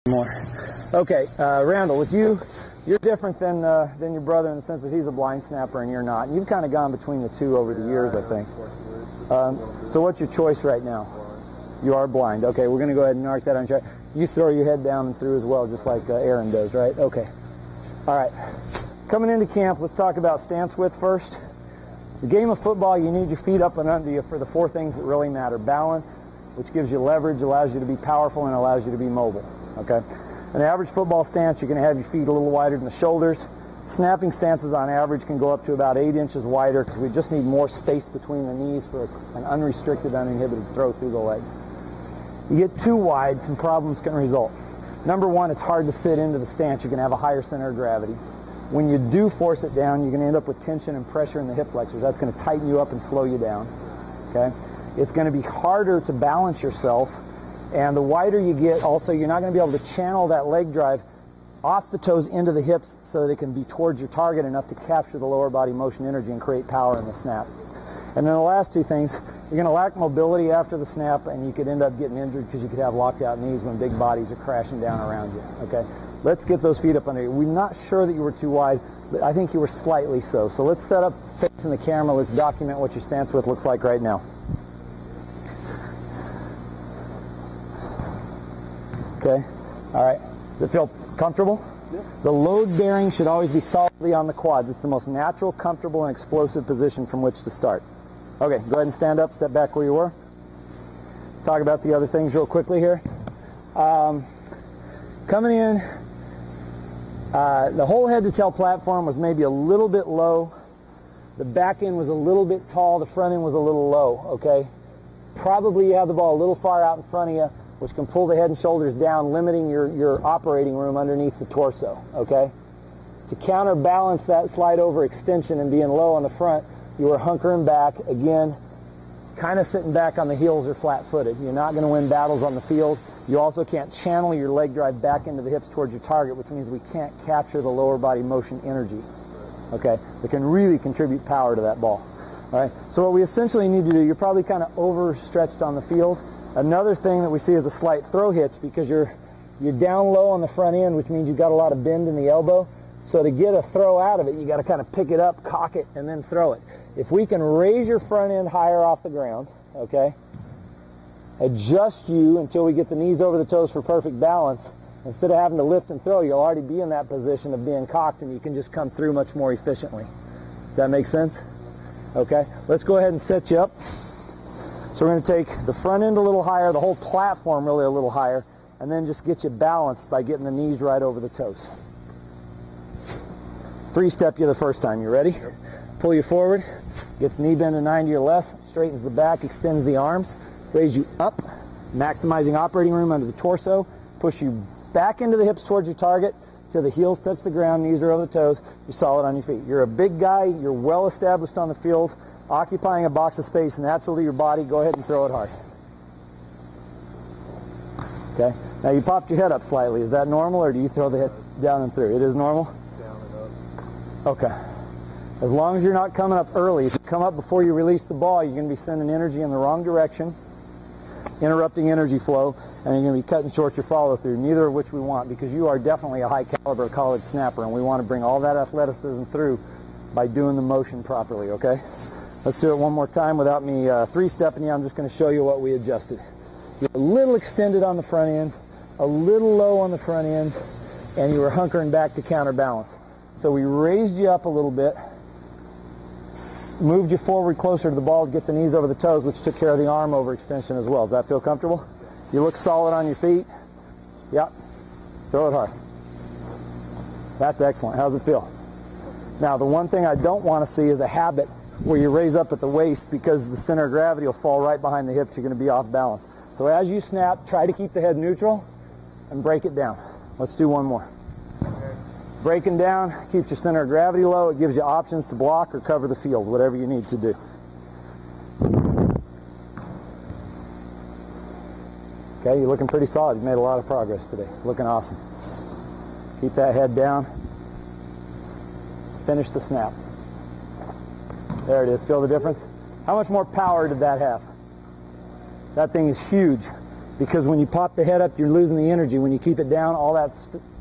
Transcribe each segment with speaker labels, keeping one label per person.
Speaker 1: More. Okay, Randall, with you, you're different than your brother in the sense that he's a blind snapper and you're not. And you've kind of gone between the two over the years, I think. So what's your choice right now? You are blind. Okay, we're going to go ahead and mark that on track. You throw your head down and through as well, just like Aaron does, right? Okay. All right. Coming into camp, let's talk about stance width first. The game of football, you need your feet up and under you for the four things that really matter. Balance, which gives you leverage, allows you to be powerful, and allows you to be mobile. Okay? An average football stance, you're going to have your feet a little wider than the shoulders. Snapping stances on average can go up to about 8 inches wider because we just need more space between the knees for an unrestricted, uninhibited throw through the legs. You get too wide, some problems can result. Number one, it's hard to sit into the stance. You're going to have a higher center of gravity. When you do force it down, you're going to end up with tension and pressure in the hip flexors. That's going to tighten you up and slow you down. Okay? It's going to be harder to balance yourself, and the wider you get, also, you're not going to be able to channel that leg drive off the toes into the hips so that it can be towards your target enough to capture the lower body motion energy and create power in the snap. And then the last two things, you're going to lack mobility after the snap, and you could end up getting injured because you could have locked out knees when big bodies are crashing down around you. Okay? Let's get those feet up under you. We're not sure that you were too wide, but I think you were slightly so. So let's set up facing the camera. Let's document what your stance width looks like right now. Okay? All right. Does it feel comfortable? Yeah. The load bearing should always be solidly on the quads. It's the most natural, comfortable, and explosive position from which to start. Okay, go ahead and stand up, step back where you were. Let's talk about the other things real quickly here. Coming in, the whole head-to-tail platform was maybe a little bit low. The back end was a little bit tall. The front end was a little low, okay? Probably you have the ball a little far out in front of you, which can pull the head and shoulders down, limiting your operating room underneath the torso, okay? To counterbalance that slide over extension and being low on the front, you were hunkering back, again, kind of sitting back on the heels or flat-footed. You're not going to win battles on the field. You also can't channel your leg drive back into the hips towards your target, which means we can't capture the lower body motion energy, okay, that can really contribute power to that ball. All right? So what we essentially need to do, you're probably kind of overstretched on the field. Another thing that we see is a slight throw hitch because you're down low on the front end, which means you've got a lot of bend in the elbow. So to get a throw out of it, you got to kind of pick it up, cock it, and then throw it. If we can raise your front end higher off the ground, okay, adjust you until we get the knees over the toes for perfect balance, instead of having to lift and throw, you'll already be in that position of being cocked, and you can just come through much more efficiently. Does that make sense? Okay, let's go ahead and set you up. So we're going to take the front end a little higher, the whole platform really a little higher, and then just get you balanced by getting the knees right over the toes. Three-step you the first time. You ready? Yep. Pull you forward, gets knee bend to 90 or less, straightens the back, extends the arms, raise you up, maximizing operating room under the torso, push you back into the hips towards your target till the heels touch the ground, knees are over the toes, you're solid on your feet. You're a big guy, you're well established on the field, occupying a box of space natural to your body. Go ahead and throw it hard. Okay? Now you popped your head up slightly. Is that normal, or do you throw the head down and through? It is normal?
Speaker 2: Down and up.
Speaker 1: Okay. As long as you're not coming up early. If you come up before you release the ball, you're going to be sending energy in the wrong direction, interrupting energy flow, and you're going to be cutting short your follow-through, neither of which we want, because you are definitely a high-caliber college snapper, and we want to bring all that athleticism through by doing the motion properly, okay? Let's do it one more time without me three-stepping you. I'm just going to show you what we adjusted. You're a little extended on the front end, a little low on the front end, and you were hunkering back to counterbalance. So we raised you up a little bit, moved you forward closer to the ball to get the knees over the toes, which took care of the arm over extension as well. Does that feel comfortable? You look solid on your feet. Yep. Throw it hard. That's excellent. How's it feel? Now, the one thing I don't want to see is a habit where you raise up at the waist, because the center of gravity will fall right behind the hips. You're going to be off balance. So as you snap, try to keep the head neutral and break it down. Let's do one more. Breaking down keeps your center of gravity low. It gives you options to block or cover the field, whatever you need to do. Okay, you're looking pretty solid. You've made a lot of progress today. Looking awesome. Keep that head down. Finish the snap. There it is. Feel the difference? How much more power did that have? That thing is huge. because when you pop the head up, you're losing the energy. When you keep it down, all that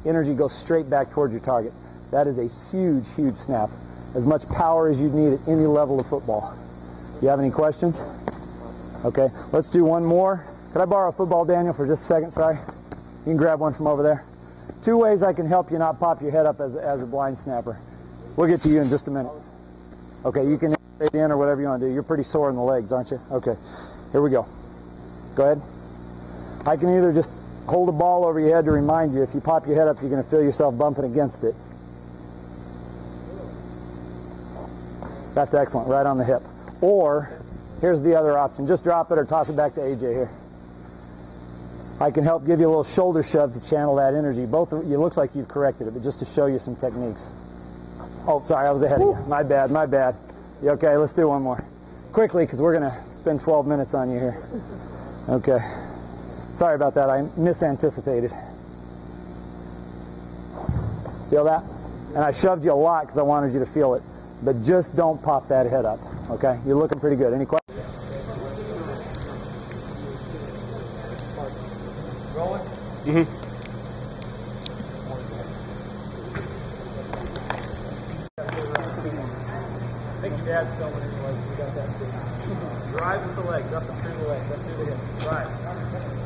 Speaker 1: energy goes straight back towards your target. That is a huge, huge snap. As much power as you'd need at any level of football. You have any questions? Okay, let's do one more. Could I borrow a football, Daniel, for just a second? Sorry. You can grab one from over there. 2 ways I can help you not pop your head up as a blind snapper. We'll get to you in just a minute. Okay, you can straight in or whatever you want to do. You're pretty sore in the legs, aren't you? Okay, here we go. Go ahead. I can either just hold a ball over your head to remind you, if you pop your head up, you're going to feel yourself bumping against it. That's excellent, right on the hip. Or, here's the other option. Just drop it or toss it back to AJ here. I can help give you a little shoulder shove to channel that energy. Both of you, looks like you've corrected it, but just to show you some techniques. Oh, sorry, I was ahead of you. My bad, my bad. You okay, let's do one more. Quickly, because we're going to spend 12 minutes on you here. Okay. Sorry about that, I misanticipated. Feel that? And I shoved you a lot because I wanted you to feel it. But just don't pop that head up, okay? You're looking pretty good. Any questions?
Speaker 2: Rolling?
Speaker 1: Mm-hmm.
Speaker 2: I think your dad's filming anyway. We got that. Drive with the legs, up and through the legs, up through the hips. Drive.